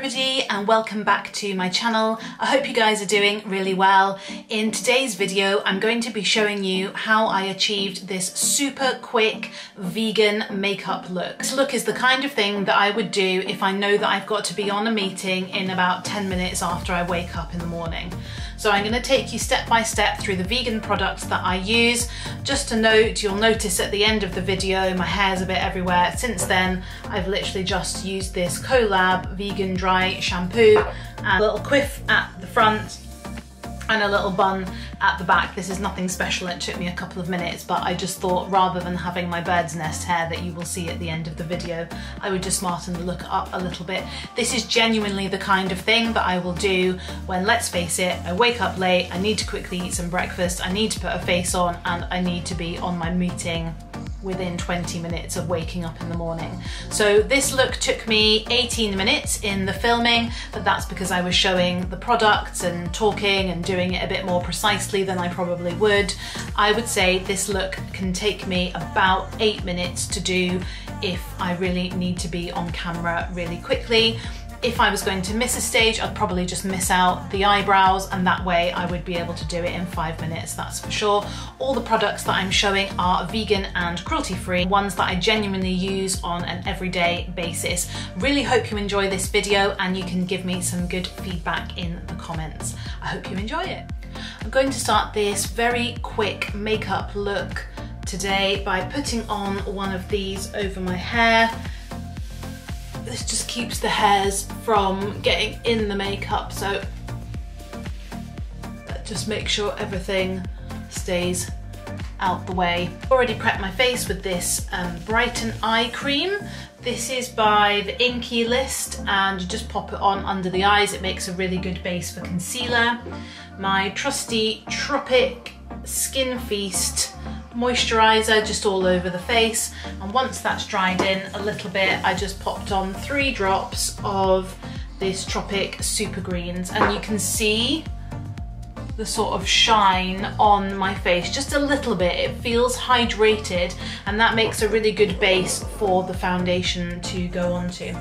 everybody and welcome back to my channel. I hope you guys are doing really well. In today's video I'm going to be showing you how I achieved this super quick vegan makeup look. This look is the kind of thing that I would do if I know that I've got to be on a meeting in about 10 minutes after I wake up in the morning. So I'm going to take you step by step through the vegan products that I use. Just a note, you'll notice at the end of the video my hair's a bit everywhere. Since then I've literally just used this Collab vegan dry shampoo and a little quiff at the front and a little bun at the back. This is nothing special, it took me a couple of minutes, but I just thought rather than having my bird's nest hair that you will see at the end of the video, I would just smarten the look up a little bit. This is genuinely the kind of thing that I will do when, let's face it, I wake up late, I need to quickly eat some breakfast, I need to put a face on, and I need to be on my meeting within 20 minutes of waking up in the morning. So this look took me 18 minutes in the filming, but that's because I was showing the products and talking and doing it a bit more precisely than I probably would. I would say this look can take me about 8 minutes to do if I really need to be on camera really quickly. If I was going to miss a stage, I'd probably just miss out the eyebrows, and that way I would be able to do it in 5 minutes, that's for sure. All the products that I'm showing are vegan and cruelty-free, ones that I genuinely use on an everyday basis. Really hope you enjoy this video and you can give me some good feedback in the comments. I hope you enjoy it. I'm going to start this very quick makeup look today by putting on one of these over my hair. This just keeps the hairs from getting in the makeup, so just make sure everything stays out the way. Already prepped my face with this Brighten Eye Cream. This is by the Inky list and you just pop it on under the eyes. It makes a really good base for concealer. My trusty Tropic Skin Feast moisturizer just all over the face, and once that's dried in a little bit I just popped on 3 drops of this Tropic Super Greens, and you can see the sort of shine on my face just a little bit. It feels hydrated and that makes a really good base for the foundation to go onto.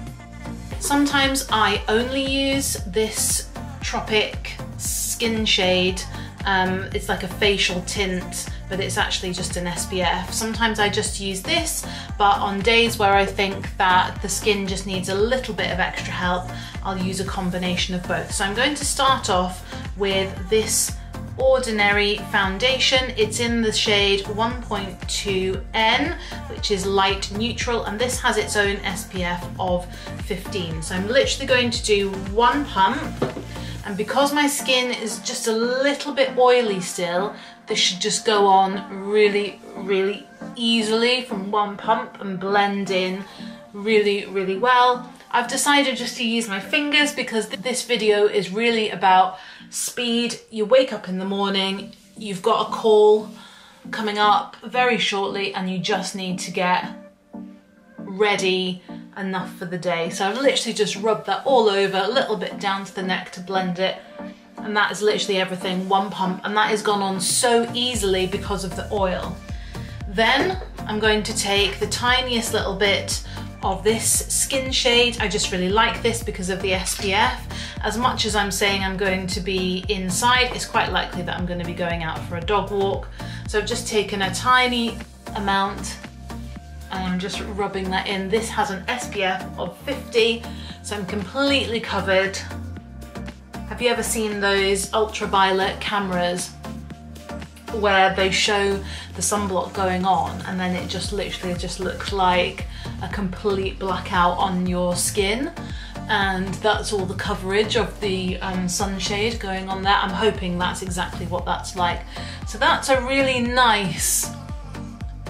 Sometimes I only use this Tropic skin shade. It's like a facial tint, but it's actually just an SPF. Sometimes I just use this, but on days where I think that the skin just needs a little bit of extra help, I'll use a combination of both. So I'm going to start off with this Ordinary foundation. It's in the shade 1.2N, which is light neutral, and this has its own SPF of 15. So I'm literally going to do 1 pump. And because my skin is just a little bit oily still, this should just go on really, really easily from 1 pump and blend in really, really well. I've decided just to use my fingers because this video is really about speed. You wake up in the morning, you've got a call coming up very shortly and you just need to get ready enough for the day. So I've literally just rubbed that all over, a little bit down to the neck to blend it, and that is literally everything, 1 pump, and that has gone on so easily because of the oil. Then I'm going to take the tiniest little bit of this skin shade. I just really like this because of the SPF. As much as I'm saying I'm going to be inside, it's quite likely that I'm going to be going out for a dog walk. So I've just taken a tiny amount and I'm just rubbing that in. This has an SPF of 50, so I'm completely covered. Have you ever seen those ultraviolet cameras where they show the sunblock going on and then it just literally just looks like a complete blackout on your skin? And that's all the coverage of the sunshade going on there. I'm hoping that's exactly what that's like. So that's a really nice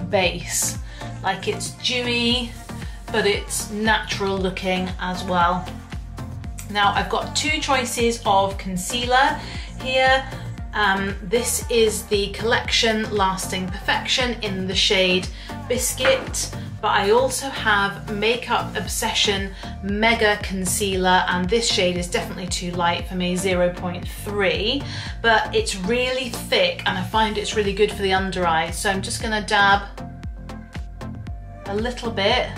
base. Like, it's dewy, but it's natural looking as well. Now I've got 2 choices of concealer here. This is the Collection Lasting Perfection in the shade Biscuit, but I also have Makeup Obsession Mega Concealer, and this shade is definitely too light for me, 0.3, but it's really thick and I find it's really good for the under eyes. So I'm just gonna dab a little bit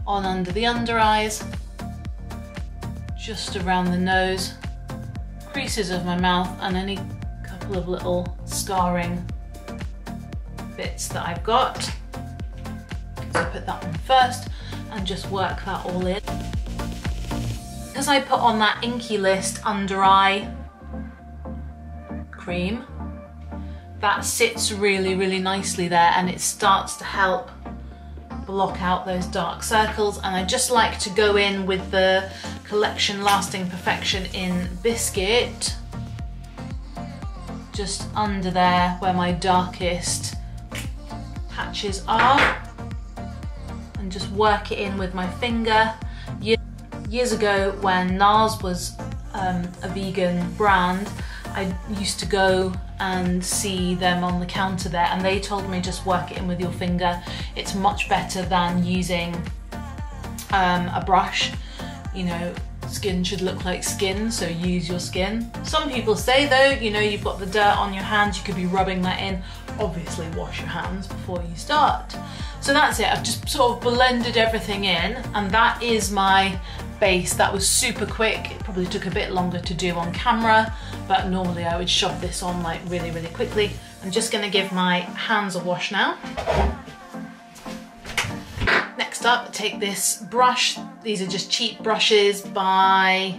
on under the under eyes just around the nose, creases of my mouth, and any couple of little scarring bits that I've got. So put that on first and just work that all in. Because I put on that Inky List under eye cream, that sits really, really nicely there, and it starts to help block out those dark circles. And I just like to go in with the Collection Lasting Perfection in Biscuit, just under there where my darkest patches are, and just work it in with my finger. Years ago, when NARS was a vegan brand, I used to go and see them on the counter there, and they told me just work it in with your finger. It's much better than using a brush. You know, skin should look like skin, so use your skin. Some people say though, you know, you've got the dirt on your hands, you could be rubbing that in. Obviously wash your hands before you start. So that's it, I've just sort of blended everything in, and that is my base. That was super quick. It probably took a bit longer to do on camera, but normally I would shove this on like really, really quickly. I'm just gonna give my hands a wash now. Next up, take this brush. These are just cheap brushes by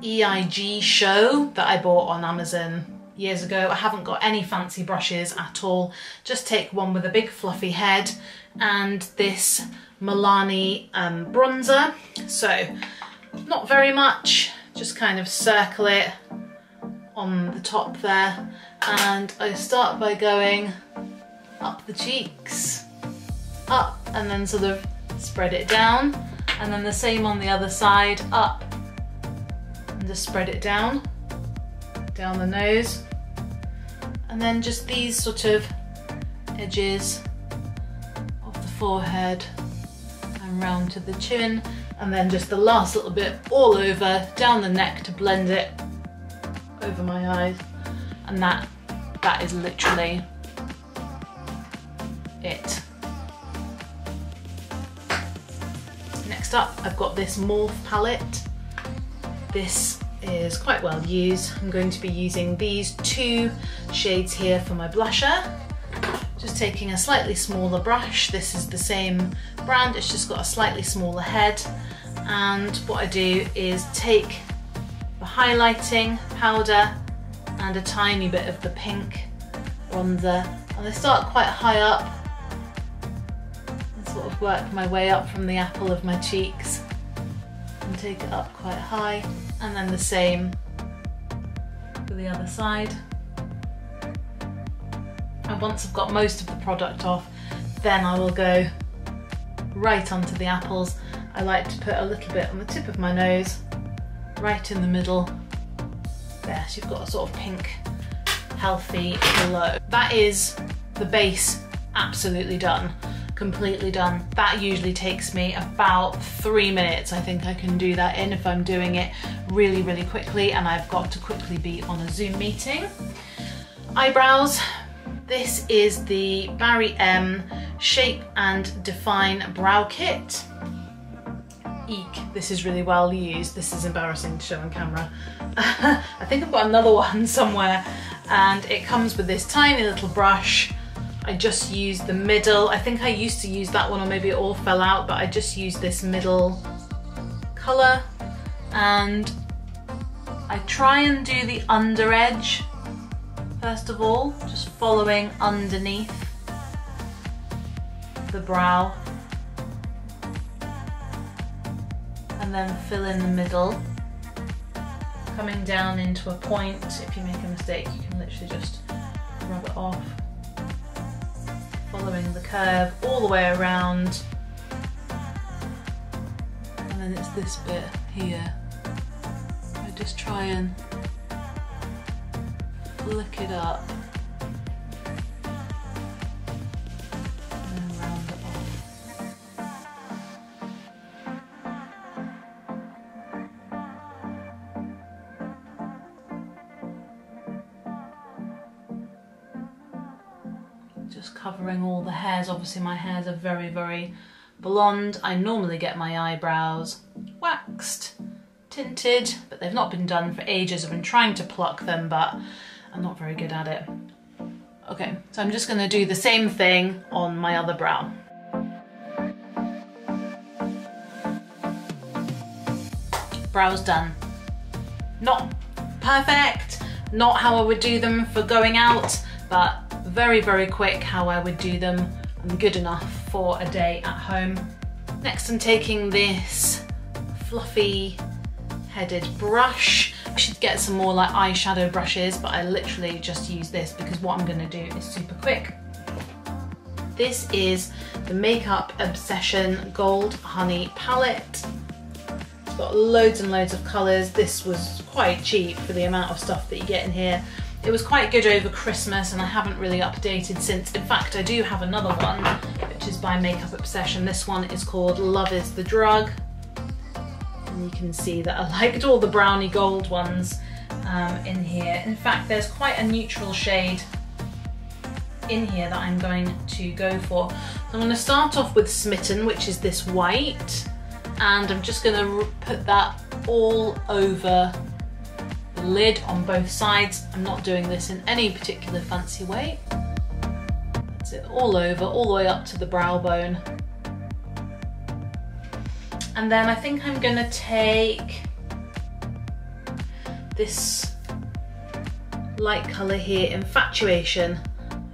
Eyeshadow that I bought on Amazon years ago. I haven't got any fancy brushes at all. Just take one with a big fluffy head and this Milani bronzer. So not very much, just kind of circle it on the top there, and I start by going up the cheeks, up, and then sort of spread it down, and then the same on the other side, up, and just spread it down the nose, and then just these sort of edges of the forehead and round to the chin, and then just the last little bit all over down the neck to blend it over my eyes, and that is literally it. Next up, I've got this Morph palette. This is quite well used. I'm going to be using these two shades here for my blusher. Just taking a slightly smaller brush. This is the same brand, it's just got a slightly smaller head. And what I do is take the highlighting powder and a tiny bit of the pink bronzer, and I start quite high up and sort of work my way up from the apple of my cheeks and take it up quite high, and then the same for the other side. And once I've got most of the product off, then I will go right onto the apples. I like to put a little bit on the tip of my nose, right in the middle. There, so you've got a sort of pink, healthy glow. That is the base absolutely done, completely done. That usually takes me about 3 minutes. I think I can do that in if I'm doing it really, really quickly and I've got to quickly be on a Zoom meeting. Eyebrows. This is the Barry M Shape and Define Brow Kit. Eek, this is really well used. This is embarrassing to show on camera. I think I've got another one somewhere, and it comes with this tiny little brush. I just used the middle. I think I used to use that one, or maybe it all fell out, but I just used this middle colour, and I try and do the under edge first of all, just following underneath the brow, and then fill in the middle, coming down into a point. If you make a mistake, you can literally just rub it off, following the curve all the way around, and then it's this bit here. I just try and flick it up and then round it off. Just covering all the hairs. Obviously my hairs are very, very blonde. I normally get my eyebrows waxed tinted, but they've not been done for ages. I've been trying to pluck them, but I'm not very good at it. Okay, so I'm just gonna do the same thing on my other brow. Brows done. Not perfect, not how I would do them for going out, but very, very quick how I would do them and good enough for a day at home. Next, I'm taking this fluffy headed brush. I should get some more like eyeshadow brushes, but I literally just use this because what I'm gonna do is super quick. This is the Makeup Obsession Gold Honey Palette. It's got loads and loads of colours. This was quite cheap for the amount of stuff that you get in here. It was quite good over Christmas and I haven't really updated since. In fact, I do have another one, which is by Makeup Obsession. This one is called Love is the Drug. And you can see that I liked all the brownie gold ones in here. In fact, there's quite a neutral shade in here that I'm going to go for. So I'm going to start off with Smitten, which is this white, and I'm just going to put that all over the lid on both sides. I'm not doing this in any particular fancy way. That's it, all over, all the way up to the brow bone. And then I think I'm gonna take this light colour here, Infatuation.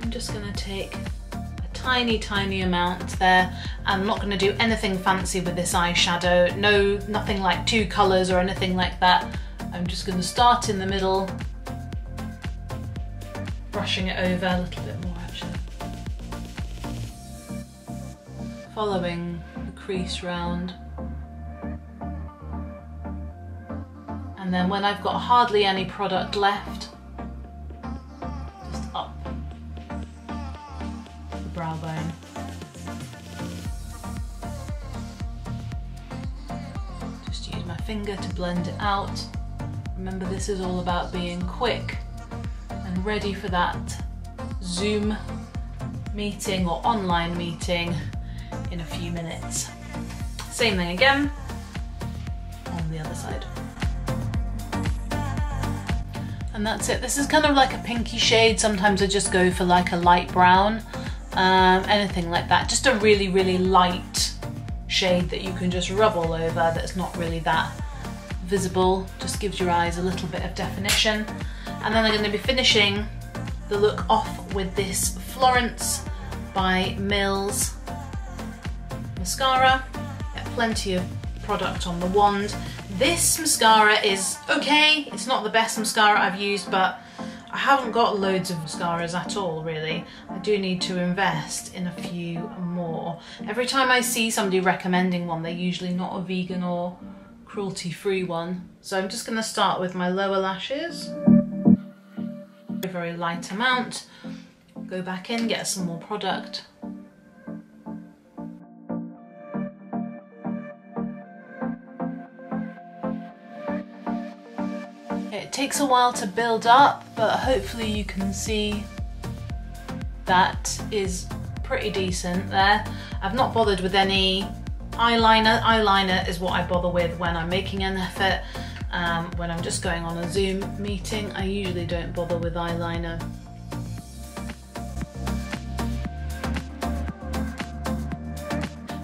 I'm just gonna take a tiny, tiny amount there. I'm not gonna do anything fancy with this eyeshadow. No, nothing like two colours or anything like that. I'm just gonna start in the middle, brushing it over a little bit more actually. Following the crease round. And then when I've got hardly any product left, just up the brow bone. Just use my finger to blend it out. Remember, this is all about being quick and ready for that Zoom meeting or online meeting in a few minutes. Same thing again on the other side. And that's it. This is kind of like a pinky shade. Sometimes I just go for like a light brown, anything like that. Just a really, really light shade that you can just rub all over, that's not really that visible. Just gives your eyes a little bit of definition. And then I'm going to be finishing the look off with this Florence by Mills mascara. Got plenty of product on the wand. This mascara is okay. It's not the best mascara I've used, but I haven't got loads of mascaras at all, really. I do need to invest in a few more. Every time I see somebody recommending one, they're usually not a vegan or cruelty-free one. So I'm just gonna start with my lower lashes. A very light amount. Go back in, get some more product. It takes a while to build up, but hopefully you can see that is pretty decent there. I've not bothered with any eyeliner. Eyeliner is what I bother with when I'm making an effort. When I'm just going on a Zoom meeting, I usually don't bother with eyeliner.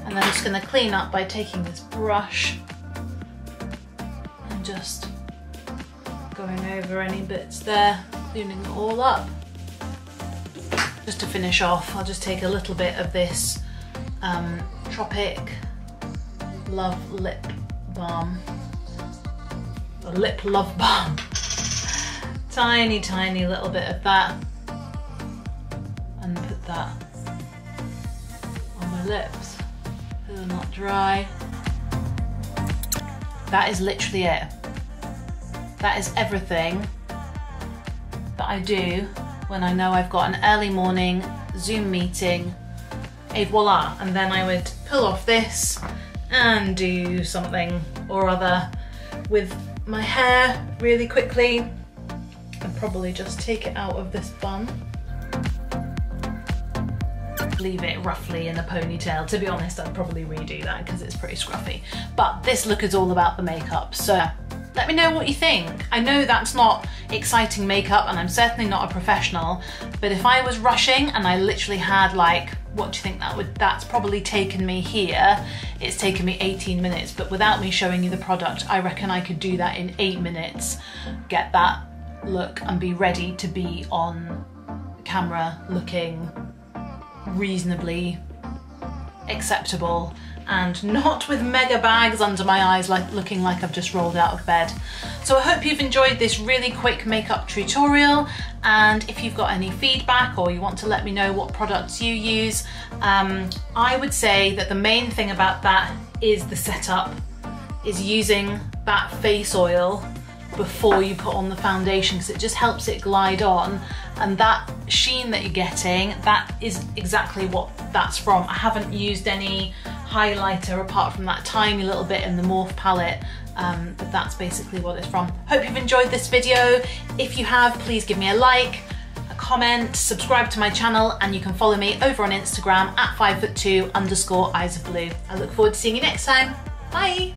And then I'm just going to clean up by taking this brush and just going over any bits there, cleaning it all up. Just to finish off, I'll just take a little bit of this Tropic Love Lip Balm, or Lip Love Balm. Tiny, tiny little bit of that, and put that on my lips so they're not dry. That is literally it. That is everything that I do when I know I've got an early morning Zoom meeting, et voila. And then I would pull off this and do something or other with my hair really quickly, and probably just take it out of this bun. Leave it roughly in a ponytail. To be honest, I'd probably redo that because it's pretty scruffy. But this look is all about the makeup, so Let me know what you think. I know that's not exciting makeup and I'm certainly not a professional, but if I was rushing and I literally had like, what do you think that's probably taken me here? It's taken me 18 minutes, but without me showing you the product, I reckon I could do that in 8 minutes, get that look and be ready to be on camera looking reasonably acceptable and not with mega bags under my eyes like looking like I've just rolled out of bed. So I hope you've enjoyed this really quick makeup tutorial, and if you've got any feedback or you want to let me know what products you use, I would say that the main thing about that is the setup, is using that face oil before you put on the foundation, because it just helps it glide on, and that sheen that you're getting, that is exactly what that's from. I haven't used any highlighter apart from that tiny little bit in the Morphe palette, but that's basically what it's from. Hope you've enjoyed this video. If you have, please give me a like, a comment, subscribe to my channel, and you can follow me over on Instagram at 5'2_eyes of blue. I look forward to seeing you next time. Bye!